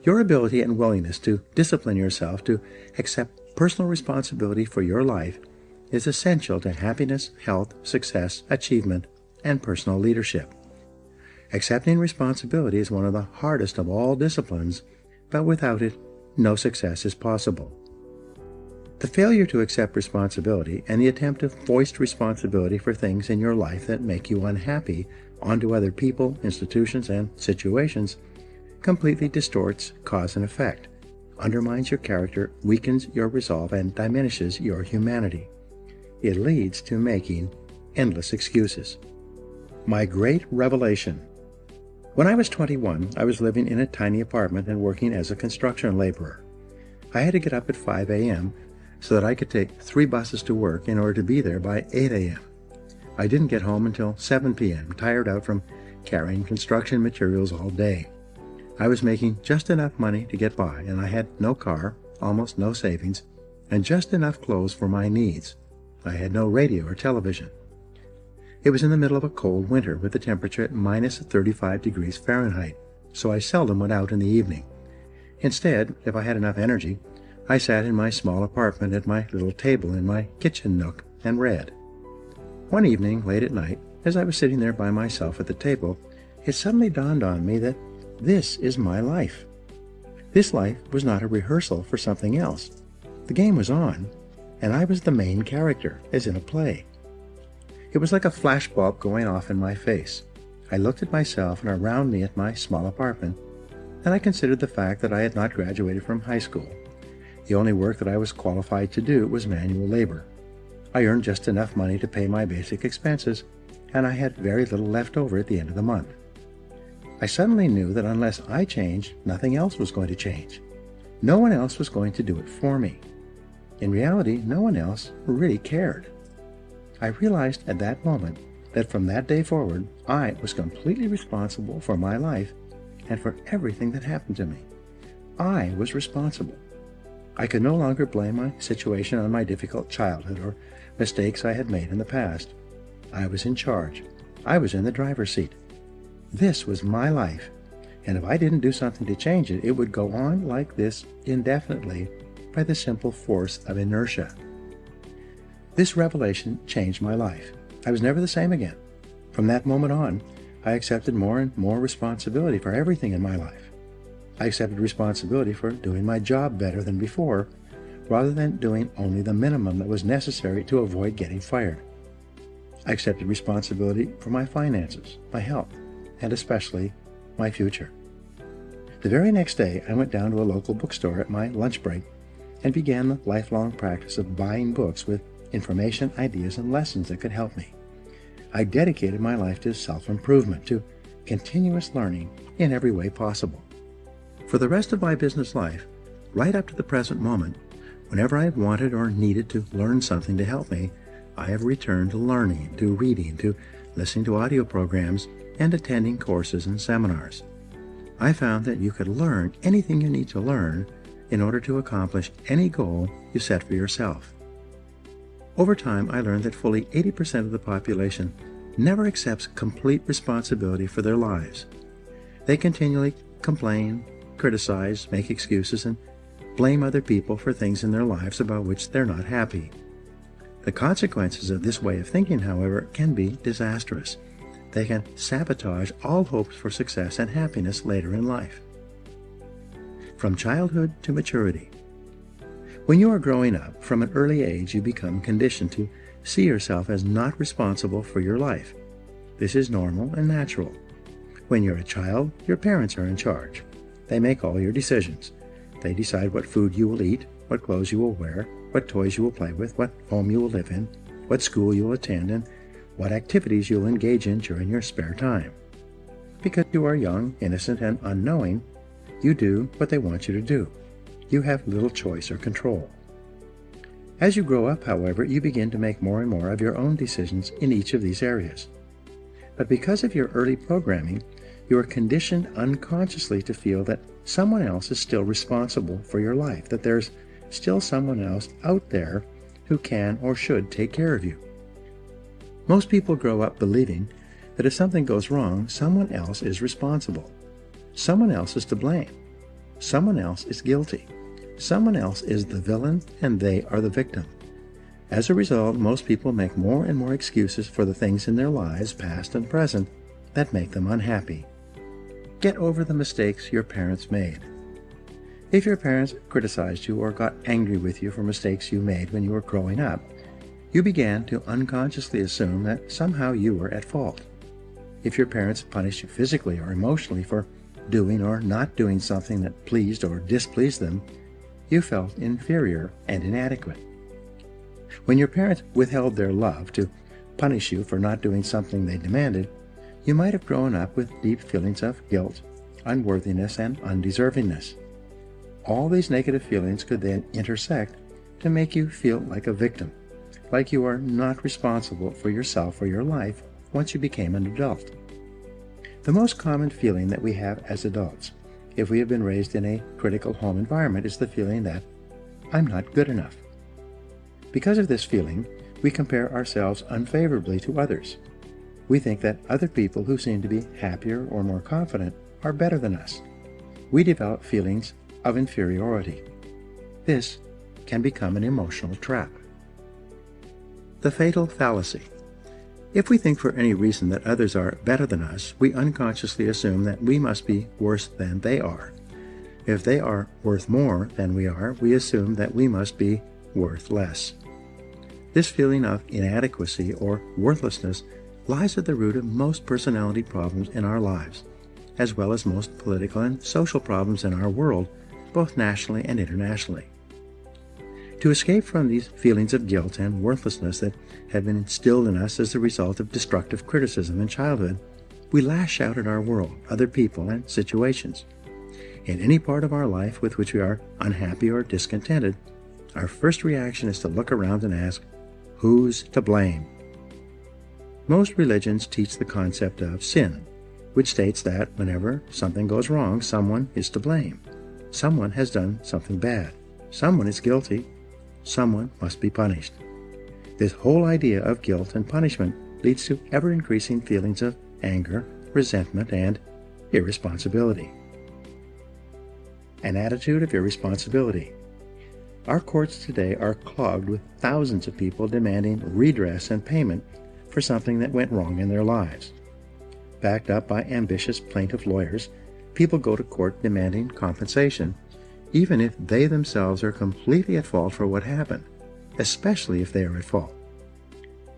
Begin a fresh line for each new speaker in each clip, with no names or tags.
Your ability and willingness to discipline yourself to accept personal responsibility for your life is essential to happiness, health, success, achievement, and personal leadership. Accepting responsibility is one of the hardest of all disciplines, but without it, no success is possible. The failure to accept responsibility and the attempt to foist responsibility for things in your life that make you unhappy onto other people, institutions, and situations completely distorts cause and effect, undermines your character, weakens your resolve, and diminishes your humanity. It leads to making endless excuses. My great revelation. When I was 21, I was living in a tiny apartment and working as a construction laborer. I had to get up at 5 a.m. so that I could take 3 buses to work in order to be there by 8 a.m. I didn't get home until 7 p.m., tired out from carrying construction materials all day. I was making just enough money to get by, and I had no car, almost no savings, and just enough clothes for my needs. I had no radio or television. It was in the middle of a cold winter with the temperature at minus 35 degrees Fahrenheit, so I seldom went out in the evening. Instead, if I had enough energy, I sat in my small apartment at my little table in my kitchen nook and read. One evening, late at night, as I was sitting there by myself at the table, it suddenly dawned on me that this is my life. This life was not a rehearsal for something else. The game was on, and I was the main character, as in a play. It was like a flashbulb going off in my face. I looked at myself and around me at my small apartment, and I considered the fact that I had not graduated from high school. The only work that I was qualified to do was manual labor. I earned just enough money to pay my basic expenses, and I had very little left over at the end of the month. I suddenly knew that unless I changed, nothing else was going to change. No one else was going to do it for me. In reality, no one else really cared. I realized at that moment that from that day forward, I was completely responsible for my life and for everything that happened to me. I was responsible. I could no longer blame my situation on my difficult childhood or mistakes I had made in the past. I was in charge. I was in the driver's seat. This was my life, and if I didn't do something to change it, it would go on like this indefinitely by the simple force of inertia. This revelation changed my life. I was never the same again. From that moment on, I accepted more and more responsibility for everything in my life. I accepted responsibility for doing my job better than before, rather than doing only the minimum that was necessary to avoid getting fired. I accepted responsibility for my finances, my health, and especially my future. The very next day, I went down to a local bookstore at my lunch break and began the lifelong practice of buying books with information, ideas, and lessons that could help me. I dedicated my life to self-improvement, to continuous learning in every way possible. For the rest of my business life, right up to the present moment, whenever I've wanted or needed to learn something to help me, I have returned to learning, to reading, to listening to audio programs, and attending courses and seminars. I found that you could learn anything you need to learn in order to accomplish any goal you set for yourself. Over time, I learned that fully 80% of the population never accepts complete responsibility for their lives. They continually complain, criticize, make excuses, and blame other people for things in their lives about which they're not happy. The consequences of this way of thinking, however, can be disastrous. They can sabotage all hopes for success and happiness later in life. From childhood to maturity. When you are growing up, from an early age you become conditioned to see yourself as not responsible for your life. This is normal and natural. When you're a child, your parents are in charge. They make all your decisions. They decide what food you will eat, what clothes you will wear, what toys you will play with, what home you will live in, what school you will attend, and what activities you'll engage in during your spare time. Because you are young, innocent, and unknowing, you do what they want you to do. You have little choice or control. As you grow up, however, you begin to make more and more of your own decisions in each of these areas. But because of your early programming, you are conditioned unconsciously to feel that someone else is still responsible for your life, that there's still someone else out there who can or should take care of you. Most people grow up believing that if something goes wrong, someone else is responsible. Someone else is to blame. Someone else is guilty. Someone else is the villain and they are the victim. As a result, most people make more and more excuses for the things in their lives, past and present, that make them unhappy. Get over the mistakes your parents made. If your parents criticized you or got angry with you for mistakes you made when you were growing up, you began to unconsciously assume that somehow you were at fault. If your parents punished you physically or emotionally for doing or not doing something that pleased or displeased them, you felt inferior and inadequate. When your parents withheld their love to punish you for not doing something they demanded, you might have grown up with deep feelings of guilt, unworthiness, and undeservingness. All these negative feelings could then intersect to make you feel like a victim, like you are not responsible for yourself or your life once you became an adult. The most common feeling that we have as adults, if we have been raised in a critical home environment, is the feeling that I'm not good enough. Because of this feeling, we compare ourselves unfavorably to others. We think that other people who seem to be happier or more confident are better than us. We develop feelings of inferiority. This can become an emotional trap. The Fatal Fallacy. If we think for any reason that others are better than us, we unconsciously assume that we must be worse than they are. If they are worth more than we are, we assume that we must be worth less. This feeling of inadequacy or worthlessness lies at the root of most personality problems in our lives, as well as most political and social problems in our world, both nationally and internationally. To escape from these feelings of guilt and worthlessness that have been instilled in us as a result of destructive criticism in childhood, we lash out at our world, other people, and situations. In any part of our life with which we are unhappy or discontented, our first reaction is to look around and ask, who's to blame? Most religions teach the concept of sin, which states that whenever something goes wrong, someone is to blame. Someone has done something bad. Someone is guilty. Someone must be punished. This whole idea of guilt and punishment leads to ever-increasing feelings of anger, resentment, and irresponsibility. An attitude of irresponsibility. Our courts today are clogged with thousands of people demanding redress and payment for something that went wrong in their lives. Backed up by ambitious plaintiff lawyers, people go to court demanding compensation, even if they themselves are completely at fault for what happened, especially if they are at fault.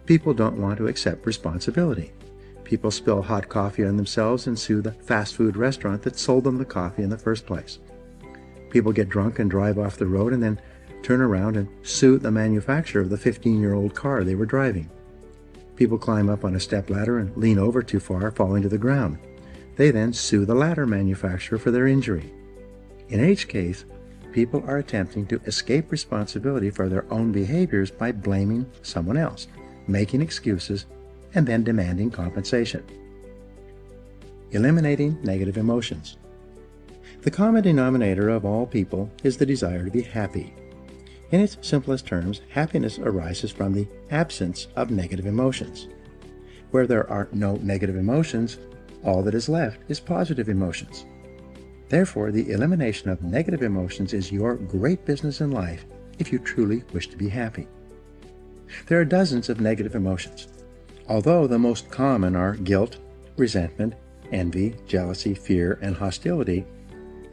People don't want to accept responsibility. People spill hot coffee on themselves and sue the fast food restaurant that sold them the coffee in the first place. People get drunk and drive off the road and then turn around and sue the manufacturer of the 15-year-old car they were driving. People climb up on a stepladder and lean over too far, falling to the ground. They then sue the ladder manufacturer for their injury. In each case, people are attempting to escape responsibility for their own behaviors by blaming someone else, making excuses, and then demanding compensation. Eliminating negative emotions. The common denominator of all people is the desire to be happy. In its simplest terms, happiness arises from the absence of negative emotions. Where there are no negative emotions, all that is left is positive emotions. Therefore, the elimination of negative emotions is your great business in life if you truly wish to be happy. There are dozens of negative emotions. Although the most common are guilt, resentment, envy, jealousy, fear, and hostility,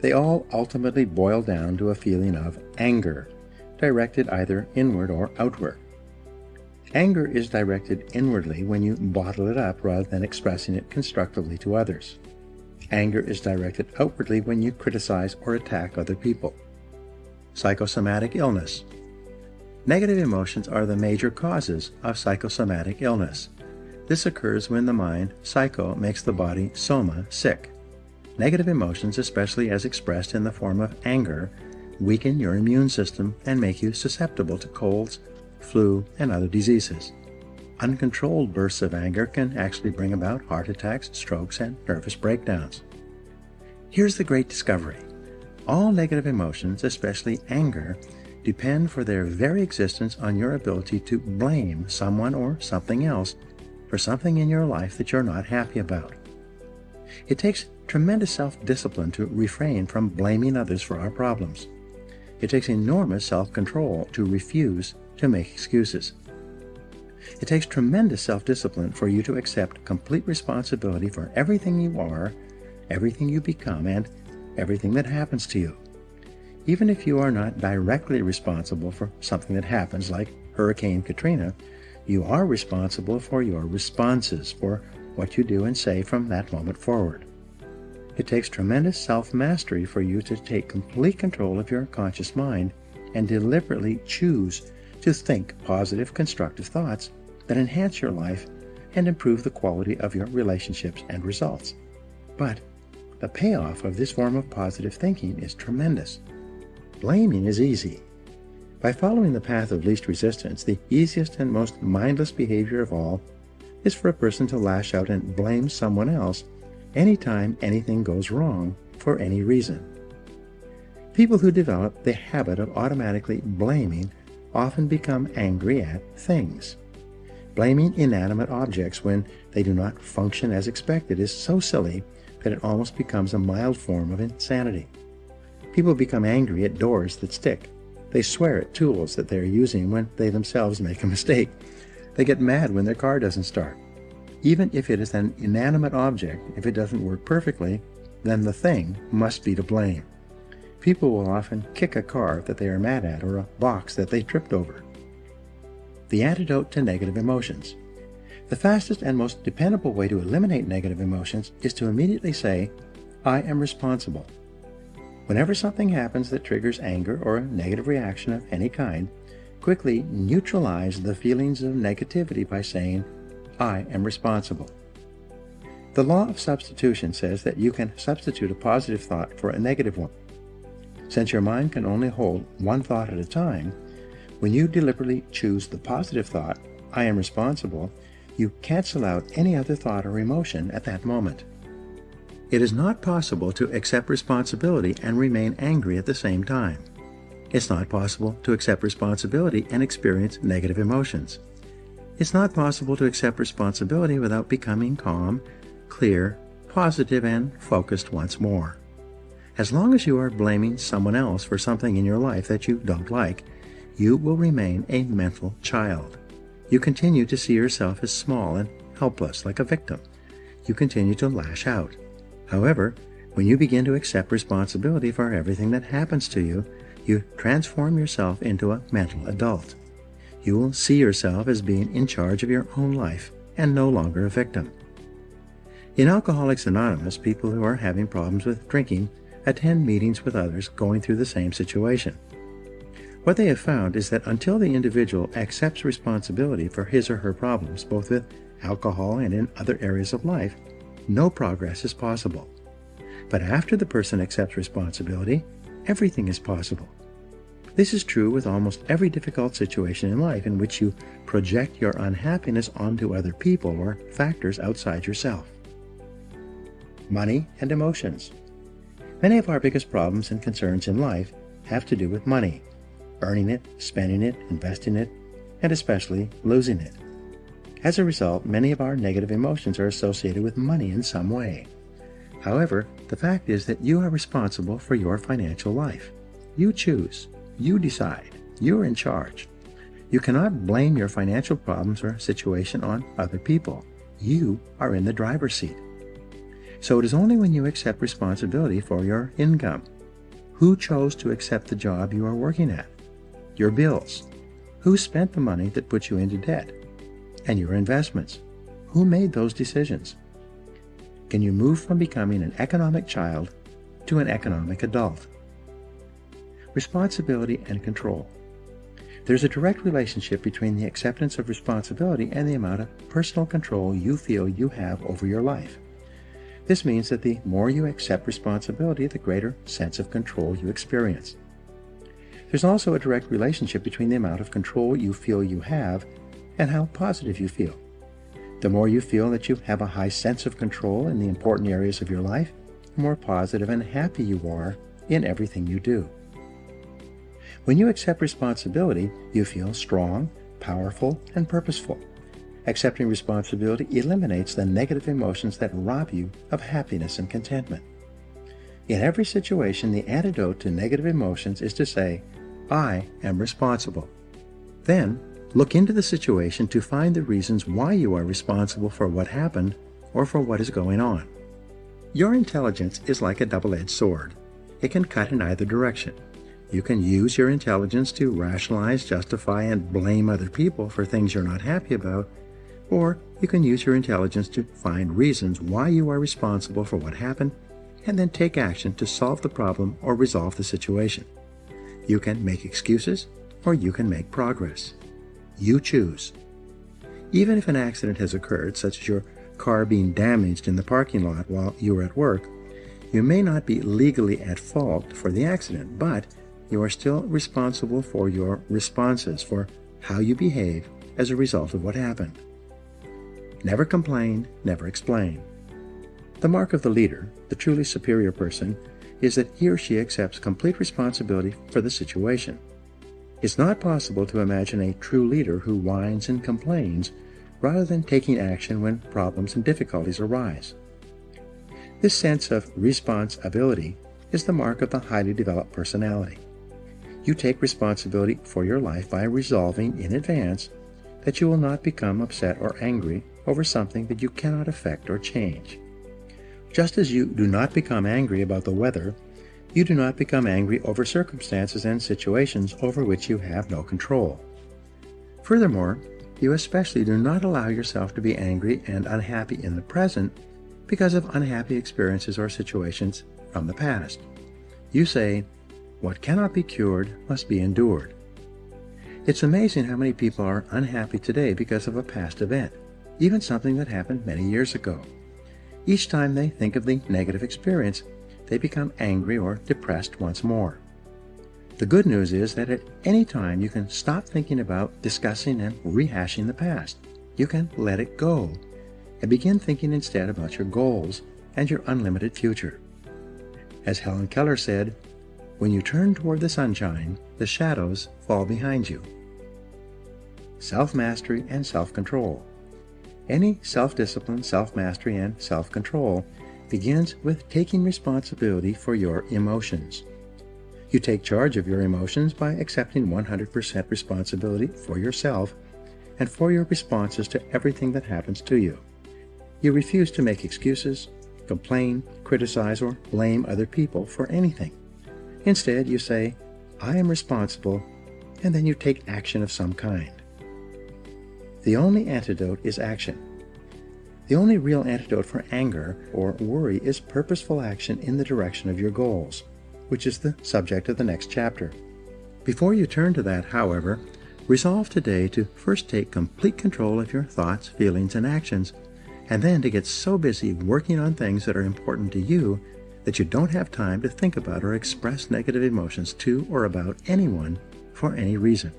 they all ultimately boil down to a feeling of anger, directed either inward or outward. Anger is directed inwardly when you bottle it up rather than expressing it constructively to others. Anger is directed outwardly when you criticize or attack other people. Psychosomatic illness. Negative emotions are the major causes of psychosomatic illness. This occurs when the mind, psycho, makes the body, soma, sick. Negative emotions, especially as expressed in the form of anger, weaken your immune system and make you susceptible to colds, flu, and other diseases. Uncontrolled bursts of anger can actually bring about heart attacks, strokes, and nervous breakdowns. Here's the great discovery. All negative emotions, especially anger, depend for their very existence on your ability to blame someone or something else for something in your life that you're not happy about. It takes tremendous self-discipline to refrain from blaming others for our problems. It takes enormous self-control to refuse to make excuses. It takes tremendous self-discipline for you to accept complete responsibility for everything you are, everything you become, and everything that happens to you. Even if you are not directly responsible for something that happens, like Hurricane Katrina, you are responsible for your responses, for what you do and say from that moment forward. It takes tremendous self-mastery for you to take complete control of your conscious mind and deliberately choose to think positive, constructive thoughts that enhance your life and improve the quality of your relationships and results. But the payoff of this form of positive thinking is tremendous. Blaming is easy. By following the path of least resistance, the easiest and most mindless behavior of all is for a person to lash out and blame someone else anytime anything goes wrong for any reason. People who develop the habit of automatically blaming often become angry at things. Blaming inanimate objects when they do not function as expected is so silly that it almost becomes a mild form of insanity. People become angry at doors that stick. They swear at tools that they are using when they themselves make a mistake. They get mad when their car doesn't start. Even if it is an inanimate object, if it doesn't work perfectly, then the thing must be to blame. People will often kick a car that they are mad at or a box that they tripped over. The antidote to negative emotions. The fastest and most dependable way to eliminate negative emotions is to immediately say, "I am responsible." Whenever something happens that triggers anger or a negative reaction of any kind, quickly neutralize the feelings of negativity by saying, "I am responsible." The law of substitution says that you can substitute a positive thought for a negative one. Since your mind can only hold one thought at a time, when you deliberately choose the positive thought, "I am responsible," you cancel out any other thought or emotion at that moment. It is not possible to accept responsibility and remain angry at the same time. It's not possible to accept responsibility and experience negative emotions. It's not possible to accept responsibility without becoming calm, clear, positive, and focused once more. As long as you are blaming someone else for something in your life that you don't like, you will remain a mental child. You continue to see yourself as small and helpless, like a victim. You continue to lash out. However, when you begin to accept responsibility for everything that happens to you, you transform yourself into a mental adult. You will see yourself as being in charge of your own life and no longer a victim. In Alcoholics Anonymous, people who are having problems with drinking attend meetings with others going through the same situation. What they have found is that until the individual accepts responsibility for his or her problems, both with alcohol and in other areas of life, no progress is possible. But after the person accepts responsibility, everything is possible. This is true with almost every difficult situation in life in which you project your unhappiness onto other people or factors outside yourself. Money and emotions. Many of our biggest problems and concerns in life have to do with money, earning it, spending it, investing it, and especially losing it. As a result, many of our negative emotions are associated with money in some way. However, the fact is that you are responsible for your financial life. You choose. You decide. You are in charge. You cannot blame your financial problems or situation on other people. You are in the driver's seat. So it is only when you accept responsibility for your income. Who chose to accept the job you are working at? Your bills. Who spent the money that put you into debt? And your investments. Who made those decisions? Can you move from becoming an economic child to an economic adult? Responsibility and control. There's a direct relationship between the acceptance of responsibility and the amount of personal control you feel you have over your life. This means that the more you accept responsibility, the greater sense of control you experience. There's also a direct relationship between the amount of control you feel you have and how positive you feel. The more you feel that you have a high sense of control in the important areas of your life, the more positive and happy you are in everything you do. When you accept responsibility, you feel strong, powerful, and purposeful. Accepting responsibility eliminates the negative emotions that rob you of happiness and contentment. In every situation, the antidote to negative emotions is to say, I am responsible. Then, look into the situation to find the reasons why you are responsible for what happened or for what is going on. Your intelligence is like a double-edged sword. It can cut in either direction. You can use your intelligence to rationalize, justify, and blame other people for things you're not happy about, or you can use your intelligence to find reasons why you are responsible for what happened and then take action to solve the problem or resolve the situation. You can make excuses or you can make progress. You choose. Even if an accident has occurred, such as your car being damaged in the parking lot while you were at work, you may not be legally at fault for the accident, but you are still responsible for your responses, for how you behave as a result of what happened. Never complain, never explain. The mark of the leader, the truly superior person, is that he or she accepts complete responsibility for the situation. It's not possible to imagine a true leader who whines and complains rather than taking action when problems and difficulties arise. This sense of responsibility is the mark of the highly developed personality. You take responsibility for your life by resolving in advance that you will not become upset or angry over something that you cannot affect or change. Just as you do not become angry about the weather, you do not become angry over circumstances and situations over which you have no control. Furthermore, you especially do not allow yourself to be angry and unhappy in the present because of unhappy experiences or situations from the past. You say, what cannot be cured must be endured. It's amazing how many people are unhappy today because of a past event, even something that happened many years ago. Each time they think of the negative experience, they become angry or depressed once more. The good news is that at any time you can stop thinking about discussing and rehashing the past. You can let it go and begin thinking instead about your goals and your unlimited future. As Helen Keller said, when you turn toward the sunshine, the shadows fall behind you. Self-mastery and self-control. Any self-discipline, self-mastery, and self-control begins with taking responsibility for your emotions. You take charge of your emotions by accepting 100% responsibility for yourself and for your responses to everything that happens to you. You refuse to make excuses, complain, criticize, or blame other people for anything. Instead, you say, I am responsible, and then you take action of some kind. The only antidote is action. The only real antidote for anger or worry is purposeful action in the direction of your goals, which is the subject of the next chapter. Before you turn to that, however, resolve today to first take complete control of your thoughts, feelings, and actions, and then to get so busy working on things that are important to you that you don't have time to think about or express negative emotions to or about anyone for any reason.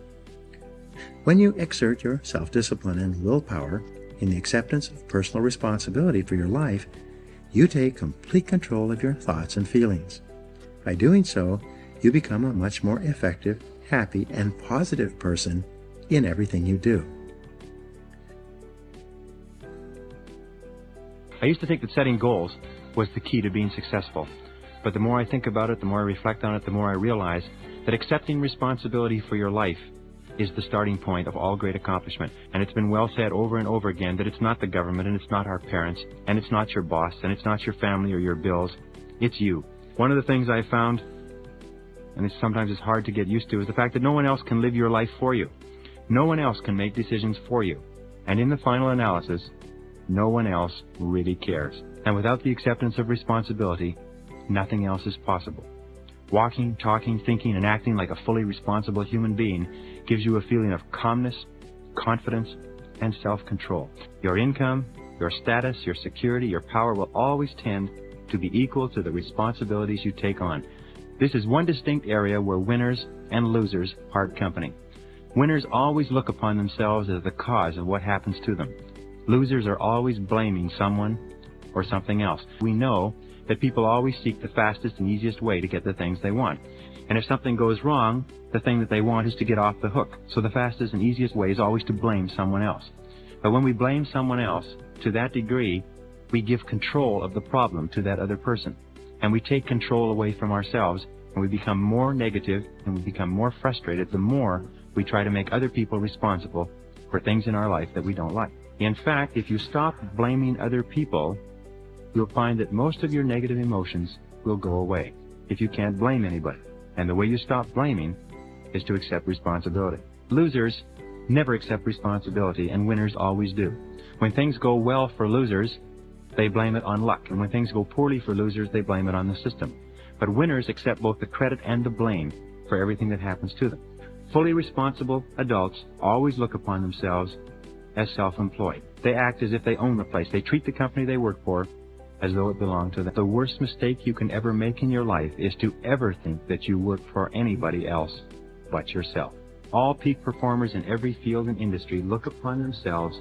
When you exert your self-discipline and willpower in the acceptance of personal responsibility for your life, you take complete control of your thoughts and feelings. By doing so, you become a much more effective, happy, and positive person in everything you do.
I used to think that setting goals was the key to being successful. But the more I think about it, the more I reflect on it, the more I realize that accepting responsibility for your life is the starting point of all great accomplishment. And it's been well said over and over again that it's not the government, and it's not our parents, and it's not your boss, and it's not your family or your bills. It's you. One of the things I found, and sometimes it's hard to get used to, is the fact that no one else can live your life for you. No one else can make decisions for you. And in the final analysis, no one else really cares. And without the acceptance of responsibility, nothing else is possible. Walking, talking, thinking, and acting like a fully responsible human being gives you a feeling of calmness, confidence, and self-control. Your income, your status, your security, your power will always tend to be equal to the responsibilities you take on. This is one distinct area where winners and losers part company. Winners always look upon themselves as the cause of what happens to them. Losers are always blaming someone or something else. We know that people always seek the fastest and easiest way to get the things they want. And if something goes wrong, the thing that they want is to get off the hook. So the fastest and easiest way is always to blame someone else. But when we blame someone else, to that degree, we give control of the problem to that other person. And we take control away from ourselves, and we become more negative, and we become more frustrated the more we try to make other people responsible for things in our life that we don't like. In fact, if you stop blaming other people, you'll find that most of your negative emotions will go away if you can't blame anybody. And the way you stop blaming is to accept responsibility. Losers never accept responsibility, and winners always do. When things go well for losers, they blame it on luck. And when things go poorly for losers, they blame it on the system. But winners accept both the credit and the blame for everything that happens to them. Fully responsible adults always look upon themselves as self-employed. They act as if they own the place. They treat the company they work for as though it belonged to them. The worst mistake you can ever make in your life is to ever think that you work for anybody else but yourself. All peak performers in every field and industry look upon themselves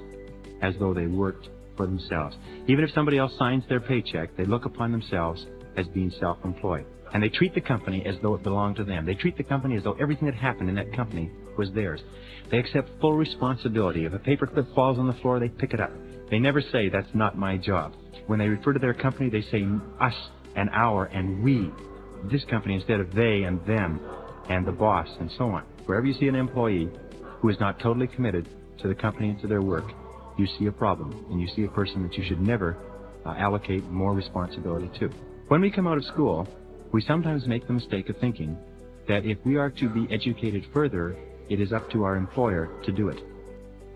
as though they worked for themselves. Even if somebody else signs their paycheck, they look upon themselves as being self-employed. And they treat the company as though it belonged to them. They treat the company as though everything that happened in that company was theirs. They accept full responsibility. If a paperclip falls on the floor, they pick it up. They never say, "That's not my job." When they refer to their company, they say us and our and we. This company instead of they and them and the boss and so on. Wherever you see an employee who is not totally committed to the company and to their work, you see a problem, and you see a person that you should never allocate more responsibility to. When we come out of school, we sometimes make the mistake of thinking that if we are to be educated further, it is up to our employer to do it.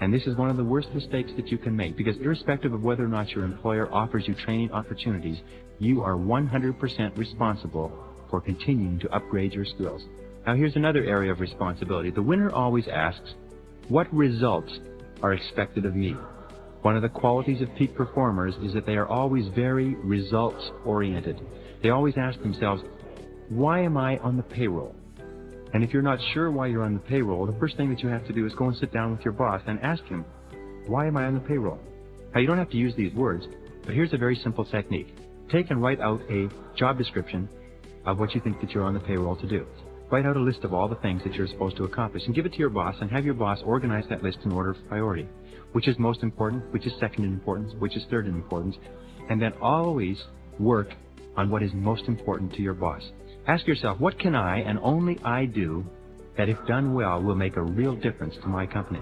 And this is one of the worst mistakes that you can make, because irrespective of whether or not your employer offers you training opportunities, you are 100% responsible for continuing to upgrade your skills. Now here's another area of responsibility. The winner always asks, what results are expected of me? One of the qualities of peak performers is that they are always very results-oriented. They always ask themselves, why am I on the payroll? And if you're not sure why you're on the payroll, the first thing that you have to do is go and sit down with your boss and ask him, why am I on the payroll? Now, you don't have to use these words, but here's a very simple technique. Take and write out a job description of what you think that you're on the payroll to do. Write out a list of all the things that you're supposed to accomplish and give it to your boss, and have your boss organize that list in order of priority. Which is most important, which is second in importance, which is third in importance, and then always work on what is most important to your boss. Ask yourself, what can I and only I do that if done well will make a real difference to my company?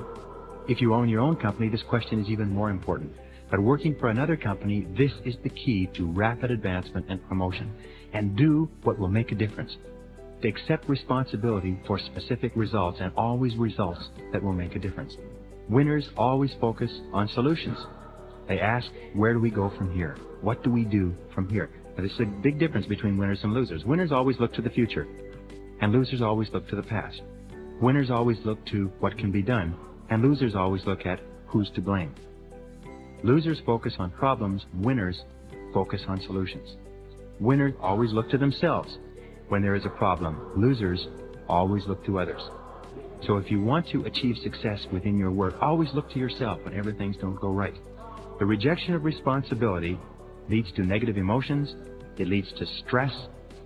If you own your own company, this question is even more important. But working for another company, this is the key to rapid advancement and promotion. And do what will make a difference. To accept responsibility for specific results, and always results that will make a difference. Winners always focus on solutions. They ask, where do we go from here? What do we do from here? Now, this is a big difference between winners and losers. Winners always look to the future, and losers always look to the past. Winners always look to what can be done, and losers always look at who's to blame. Losers focus on problems, winners focus on solutions. Winners always look to themselves when there is a problem. Losers always look to others. So if you want to achieve success within your work, always look to yourself whenever things don't go right. The rejection of responsibility leads to negative emotions, it leads to stress,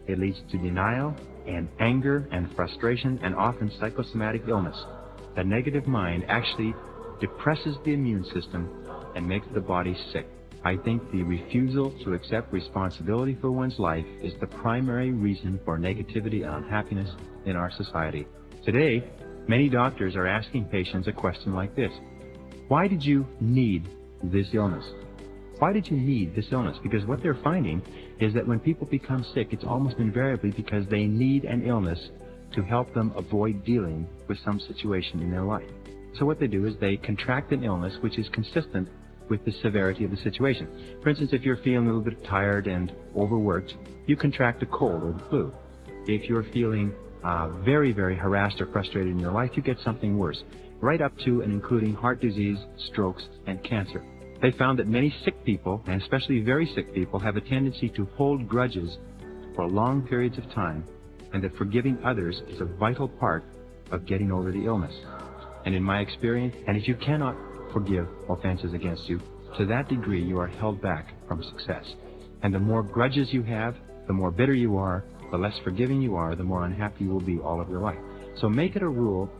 it leads to denial and anger and frustration, and often psychosomatic illness. The negative mind actually depresses the immune system and makes the body sick. I think the refusal to accept responsibility for one's life is the primary reason for negativity and unhappiness in our society. Today, many doctors are asking patients a question like this: why did you need this illness? Why did you need this illness? Because what they're finding is that when people become sick, it's almost invariably because they need an illness to help them avoid dealing with some situation in their life. So what they do is they contract an illness which is consistent with the severity of the situation. For instance, if you're feeling a little bit tired and overworked, you contract a cold or the flu. If you're feeling very, very harassed or frustrated in your life, you get something worse, right up to and including heart disease, strokes, and cancer. They found that many sick people, and especially very sick people, have a tendency to hold grudges for long periods of time, and that forgiving others is a vital part of getting over the illness. And in my experience, and if you cannot forgive offenses against you, to that degree you are held back from success. And the more grudges you have, the more bitter you are, the less forgiving you are, the more unhappy you will be all of your life. So make it a rule,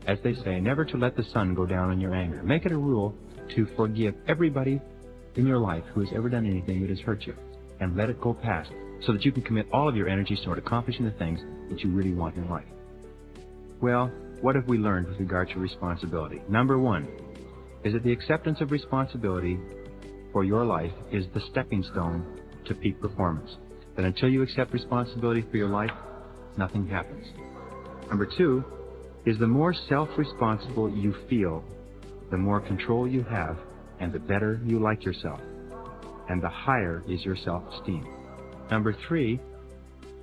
as they say, never to let the sun go down on your anger. Make it a rule to forgive everybody in your life who has ever done anything that has hurt you, and let it go past, so that you can commit all of your energies toward accomplishing the things that you really want in life. Well, what have we learned with regard to responsibility? Number one is that the acceptance of responsibility for your life is the stepping stone to peak performance. That until you accept responsibility for your life, nothing happens. Number two is the more self-responsible you feel, the more control you have, and the better you like yourself, and the higher is your self-esteem. Number three,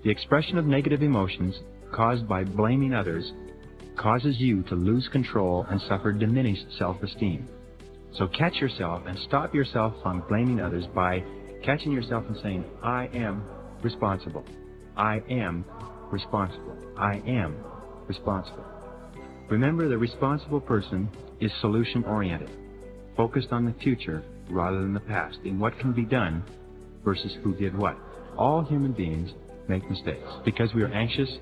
the expression of negative emotions caused by blaming others causes you to lose control and suffer diminished self-esteem. So catch yourself and stop yourself from blaming others by catching yourself and saying, I am responsible. I am responsible. I am responsible. Remember, the responsible person is solution-oriented, focused on the future rather than the past, in what can be done versus who did what. All human beings make mistakes because we are anxious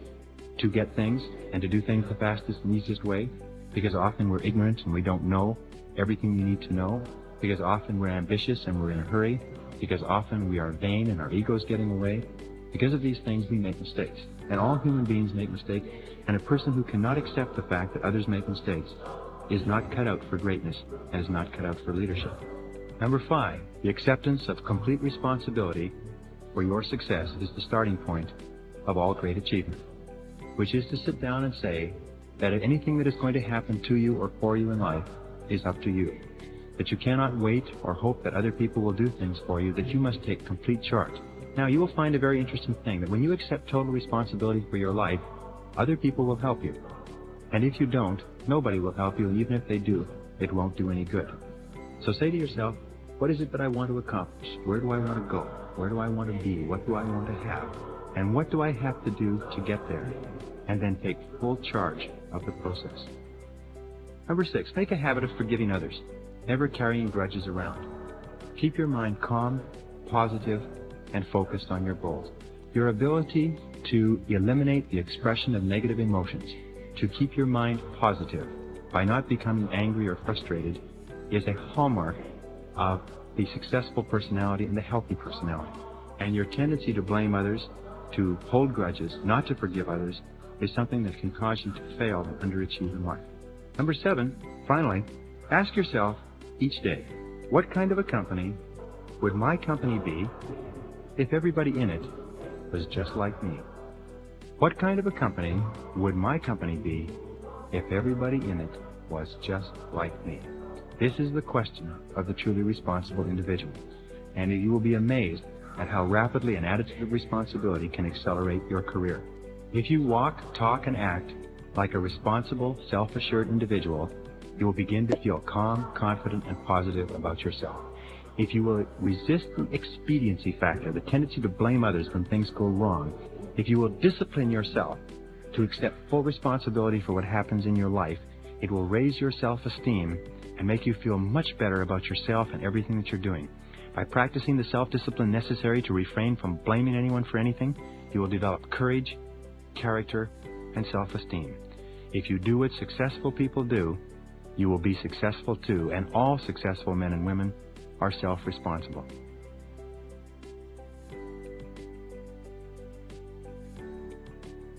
to get things and to do things the fastest and easiest way, because often we're ignorant and we don't know everything we need to know, because often we're ambitious and we're in a hurry, because often we are vain and our ego's getting away. Because of these things, we make mistakes. And all human beings make mistakes, and a person who cannot accept the fact that others make mistakes is not cut out for greatness and is not cut out for leadership. Number five, the acceptance of complete responsibility for your success is the starting point of all great achievement, which is to sit down and say that anything that is going to happen to you or for you in life is up to you, that you cannot wait or hope that other people will do things for you, that you must take complete charge. Now, you will find a very interesting thing, that when you accept total responsibility for your life, other people will help you. And if you don't, nobody will help you, and even if they do, it won't do any good. So say to yourself, what is it that I want to accomplish? Where do I want to go? Where do I want to be? What do I want to have? And what do I have to do to get there? And then take full charge of the process. Number six, make a habit of forgiving others, never carrying grudges around. Keep your mind calm, positive, and focused on your goals. Your ability to eliminate the expression of negative emotions, to keep your mind positive by not becoming angry or frustrated, is a hallmark of the successful personality and the healthy personality. And your tendency to blame others, to hold grudges, not to forgive others, is something that can cause you to fail and underachieve in life. Number seven, finally, ask yourself each day, what kind of a company would my company be if everybody in it was just like me? What kind of a company would my company be if everybody in it was just like me? This is the question of the truly responsible individual, and you will be amazed at how rapidly an attitude of responsibility can accelerate your career. If you walk, talk, and act like a responsible, self-assured individual, you will begin to feel calm, confident, and positive about yourself. If you will resist the expediency factor, the tendency to blame others when things go wrong, if you will discipline yourself to accept full responsibility for what happens in your life, it will raise your self-esteem and make you feel much better about yourself and everything that you're doing. By practicing the self-discipline necessary to refrain from blaming anyone for anything, you will develop courage, character, and self-esteem. If you do what successful people do, you will be successful too, and all successful men and women are self-responsible.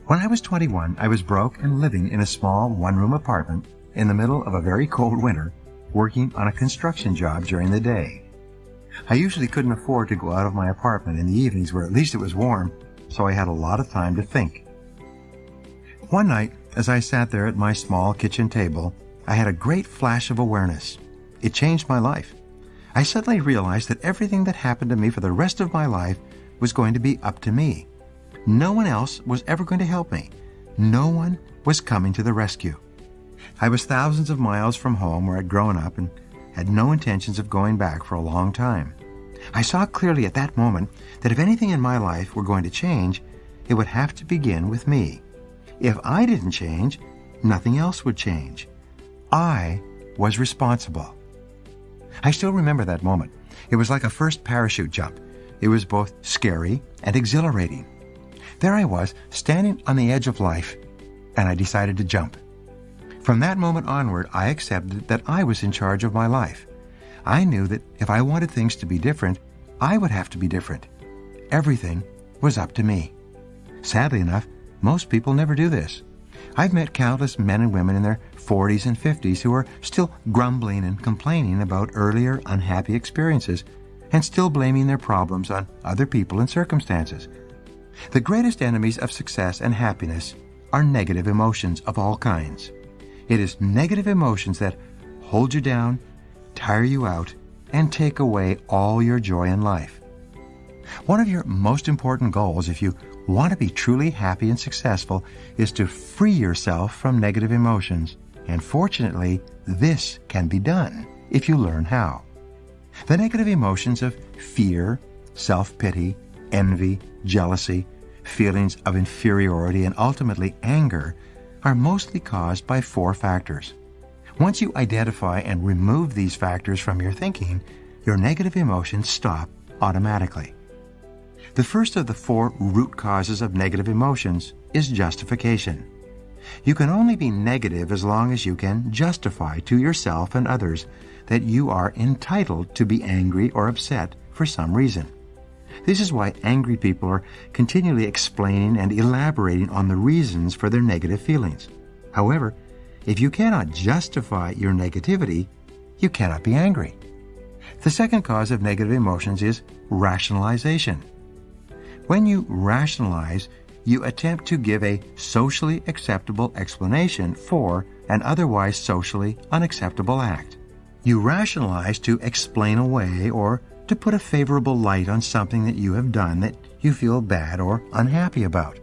When I was 21, I was broke and living in a small one-room apartment in the middle of a very cold winter, working on a construction job during the day. I usually couldn't afford to go out of my apartment in the evenings where at least it was warm, so I had a lot of time to think. One night, as I sat there at my small kitchen table, I had a great flash of awareness. It changed my life. I suddenly realized that everything that happened to me for the rest of my life was going to be up to me. No one else was ever going to help me. No one was coming to the rescue. I was thousands of miles from home where I'd grown up and had no intentions of going back for a long time. I saw clearly at that moment that if anything in my life were going to change, it would have to begin with me. If I didn't change, nothing else would change. I was responsible. I still remember that moment. It was like a first parachute jump. It was both scary and exhilarating. There I was, standing on the edge of life, and I decided to jump. From that moment onward, I accepted that I was in charge of my life. I knew that if I wanted things to be different, I would have to be different. Everything was up to me. Sadly enough, most people never do this. I've met countless men and women in their 40s and 50s who are still grumbling and complaining about earlier unhappy experiences and still blaming their problems on other people and circumstances. The greatest enemies of success and happiness are negative emotions of all kinds. It is negative emotions that hold you down, tire you out, and take away all your joy in life. One of your most important goals, if you want to be truly happy and successful, is to free yourself from negative emotions. And fortunately, this can be done if you learn how. The negative emotions of fear, self-pity, envy, jealousy, feelings of inferiority, and ultimately anger are mostly caused by 4 factors. Once you identify and remove these factors from your thinking, your negative emotions stop automatically. The first of the 4 root causes of negative emotions is justification. You can only be negative as long as you can justify to yourself and others that you are entitled to be angry or upset for some reason. This is why angry people are continually explaining and elaborating on the reasons for their negative feelings. However, if you cannot justify your negativity, you cannot be angry. The second cause of negative emotions is rationalization. When you rationalize, you attempt to give a socially acceptable explanation for an otherwise socially unacceptable act. You rationalize to explain away or to put a favorable light on something that you have done that you feel bad or unhappy about.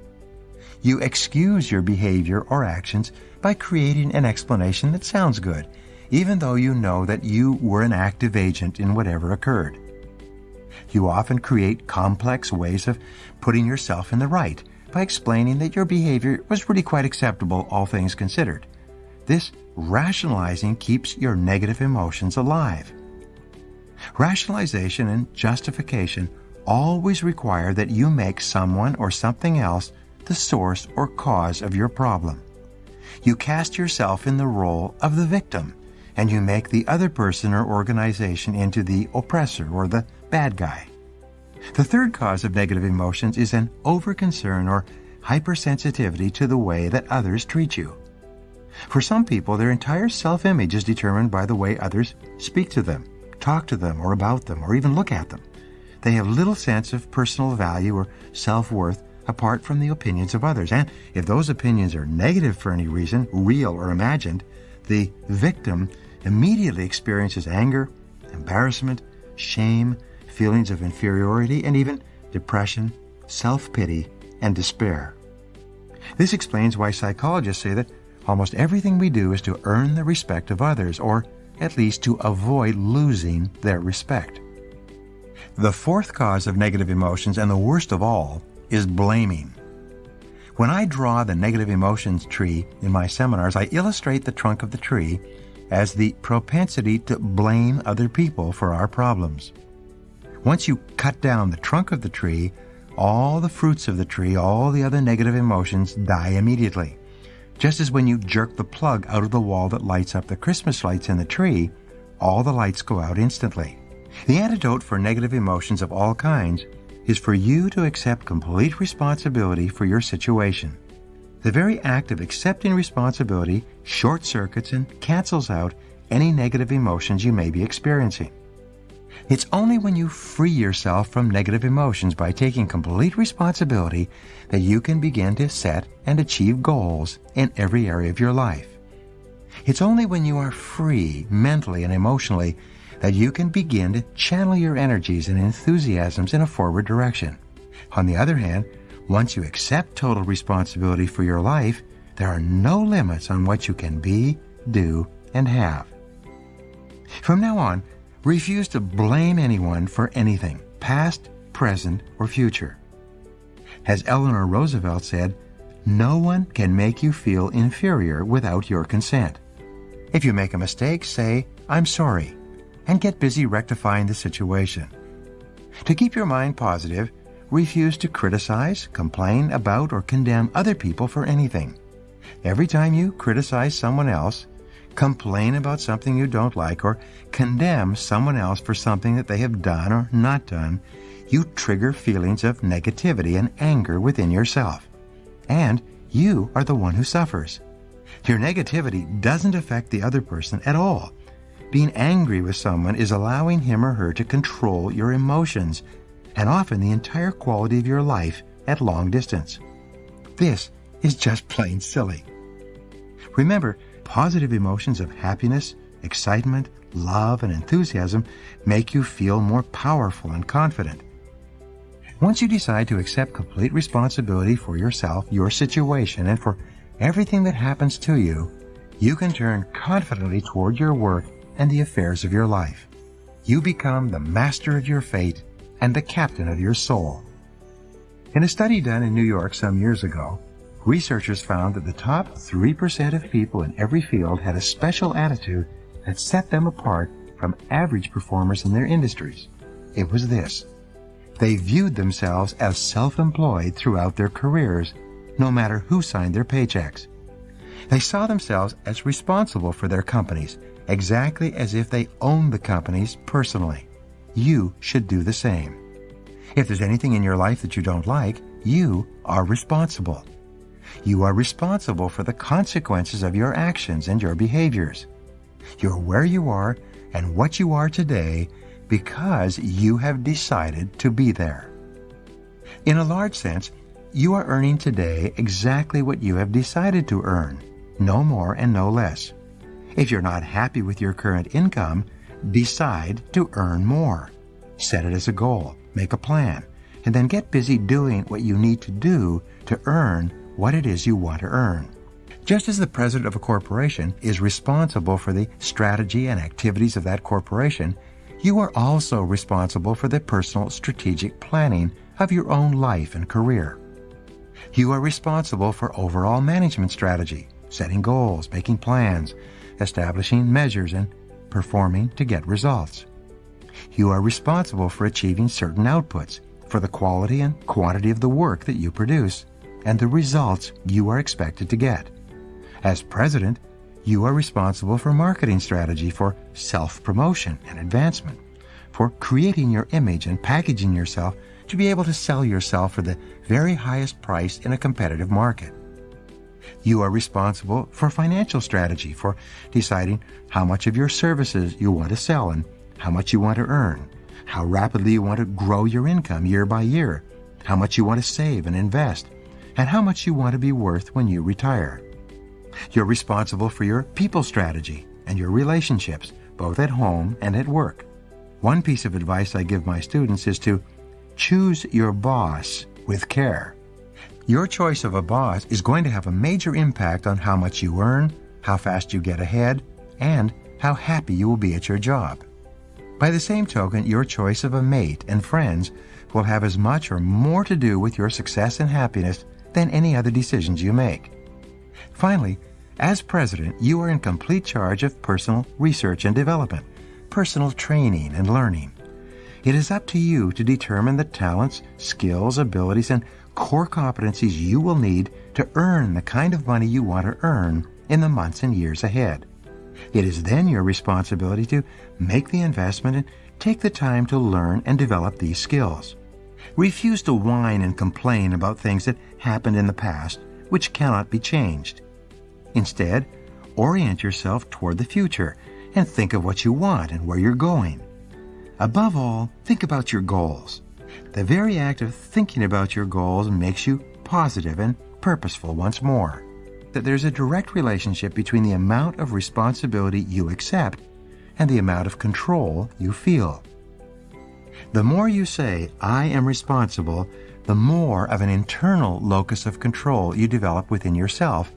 You excuse your behavior or actions by creating an explanation that sounds good, even though you know that you were an active agent in whatever occurred. You often create complex ways of putting yourself in the right by explaining that your behavior was really quite acceptable, all things considered. This rationalizing keeps your negative emotions alive. Rationalization and justification always require that you make someone or something else the source or cause of your problem. You cast yourself in the role of the victim, and you make the other person or organization into the oppressor or the bad guy. The third cause of negative emotions is an overconcern or hypersensitivity to the way that others treat you. For some people, their entire self-image is determined by the way others speak to them, talk to them, or about them, or even look at them. They have little sense of personal value or self-worth apart from the opinions of others. And if those opinions are negative for any reason, real or imagined, the victim immediately experiences anger, embarrassment, shame, feelings of inferiority, and even depression, self-pity, and despair. This explains why psychologists say that almost everything we do is to earn the respect of others, or at least to avoid losing their respect. The fourth cause of negative emotions, and the worst of all, is blaming. When I draw the negative emotions tree in my seminars, I illustrate the trunk of the tree as the propensity to blame other people for our problems. Once you cut down the trunk of the tree, all the fruits of the tree, all the other negative emotions die immediately. Just as when you jerk the plug out of the wall that lights up the Christmas lights in the tree, all the lights go out instantly. The antidote for negative emotions of all kinds is for you to accept complete responsibility for your situation. The very act of accepting responsibility short-circuits and cancels out any negative emotions you may be experiencing. It's only when you free yourself from negative emotions by taking complete responsibility that you can begin to set and achieve goals in every area of your life. It's only when you are free mentally and emotionally that you can begin to channel your energies and enthusiasms in a forward direction. On the other hand, once you accept total responsibility for your life, there are no limits on what you can be, do, and have. From now on, refuse to blame anyone for anything, past, present, or future. As Eleanor Roosevelt said, no one can make you feel inferior without your consent. If you make a mistake, say, "I'm sorry," and get busy rectifying the situation. To keep your mind positive, refuse to criticize, complain about, or condemn other people for anything. Every time you criticize someone else, complain about something you don't like, or condemn someone else for something that they have done or not done, you trigger feelings of negativity and anger within yourself. And you are the one who suffers. Your negativity doesn't affect the other person at all. Being angry with someone is allowing him or her to control your emotions, and often the entire quality of your life at long distance. This is just plain silly. Remember, positive emotions of happiness, excitement, love, and enthusiasm make you feel more powerful and confident. Once you decide to accept complete responsibility for yourself, your situation, and for everything that happens to you, you can turn confidently toward your work and the affairs of your life. You become the master of your fate and the captain of your soul. In a study done in New York some years ago, researchers found that the top 3% of people in every field had a special attitude that set them apart from average performers in their industries. It was this: they viewed themselves as self-employed throughout their careers, no matter who signed their paychecks. They saw themselves as responsible for their companies, exactly as if they owned the companies personally. You should do the same. If there's anything in your life that you don't like, you are responsible. You are responsible for the consequences of your actions and your behaviors. You're where you are and what you are today because you have decided to be there. In a large sense, you are earning today exactly what you have decided to earn, no more and no less. If you're not happy with your current income, decide to earn more. Set it as a goal, make a plan, and then get busy doing what you need to do to earn what it is you want to earn. Just as the president of a corporation is responsible for the strategy and activities of that corporation, you are also responsible for the personal strategic planning of your own life and career. You are responsible for overall management strategy, setting goals, making plans, establishing measures, and performing to get results. You are responsible for achieving certain outputs, for the quality and quantity of the work that you produce, and the results you are expected to get. As president, you are responsible for marketing strategy, for self-promotion and advancement, for creating your image and packaging yourself to be able to sell yourself for the very highest price in a competitive market. You are responsible for financial strategy, for deciding how much of your services you want to sell and how much you want to earn, how rapidly you want to grow your income year by year, how much you want to save and invest, and how much you want to be worth when you retire. You're responsible for your people strategy and your relationships, both at home and at work. One piece of advice I give my students is to choose your boss with care. Your choice of a boss is going to have a major impact on how much you earn, how fast you get ahead, and how happy you will be at your job. By the same token, your choice of a mate and friends will have as much or more to do with your success and happiness than any other decisions you make. Finally, as president, you are in complete charge of personal research and development, personal training and learning. It is up to you to determine the talents, skills, abilities, and core competencies you will need to earn the kind of money you want to earn in the months and years ahead. It is then your responsibility to make the investment and take the time to learn and develop these skills. Refuse to whine and complain about things that happened in the past, which cannot be changed. Instead, orient yourself toward the future and think of what you want and where you're going. Above all, think about your goals. The very act of thinking about your goals makes you positive and purposeful once more. That there's a direct relationship between the amount of responsibility you accept and the amount of control you feel. The more you say, "I am responsible," the more of an internal locus of control you develop within yourself,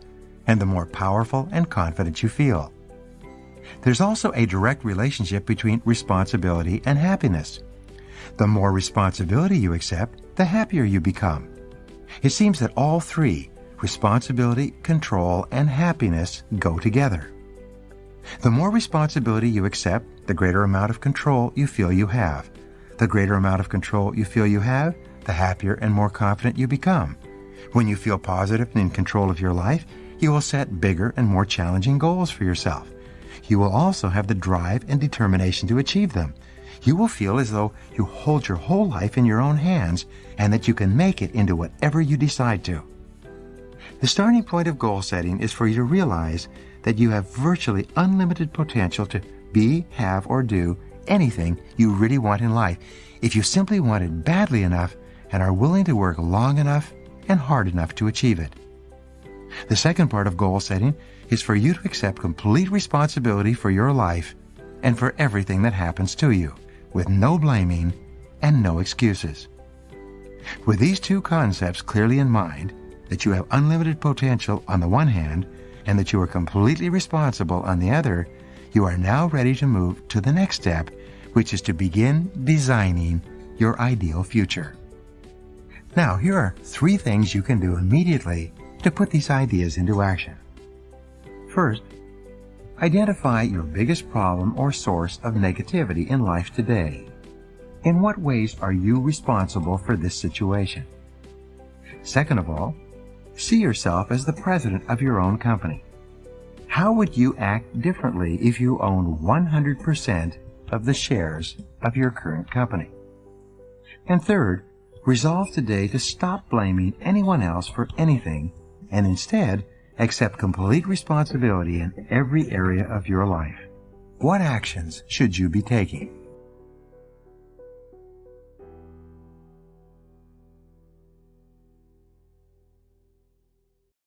and the more powerful and confident you feel. There's also a direct relationship between responsibility and happiness. The more responsibility you accept, the happier you become. It seems that all three, responsibility, control, and happiness, go together. The more responsibility you accept, the greater amount of control you feel you have. The greater amount of control you feel you have, the happier and more confident you become. When you feel positive and in control of your life, you will set bigger and more challenging goals for yourself, You will also have the drive and determination to achieve them. You will feel as though you hold your whole life in your own hands and that you can make it into whatever you decide to. The starting point of goal setting is for you to realize that you have virtually unlimited potential to be, have, or do anything you really want in life if you simply want it badly enough and are willing to work long enough and hard enough to achieve it. The second part of goal setting is for you to accept complete responsibility for your life and for everything that happens to you, with no blaming and no excuses. With these two concepts clearly in mind, that you have unlimited potential on the one hand and that you are completely responsible on the other, you are now ready to move to the next step, which is to begin designing your ideal future. Now, here are 3 things you can do immediately to put these ideas into action. First, identify your biggest problem or source of negativity in life today. In what ways are you responsible for this situation? Second of all, see yourself as the president of your own company. How would you act differently if you owned 100% of the shares of your current company? And third, resolve today to stop blaming anyone else for anything and instead accept complete responsibility in every area of your life. What actions should you be taking?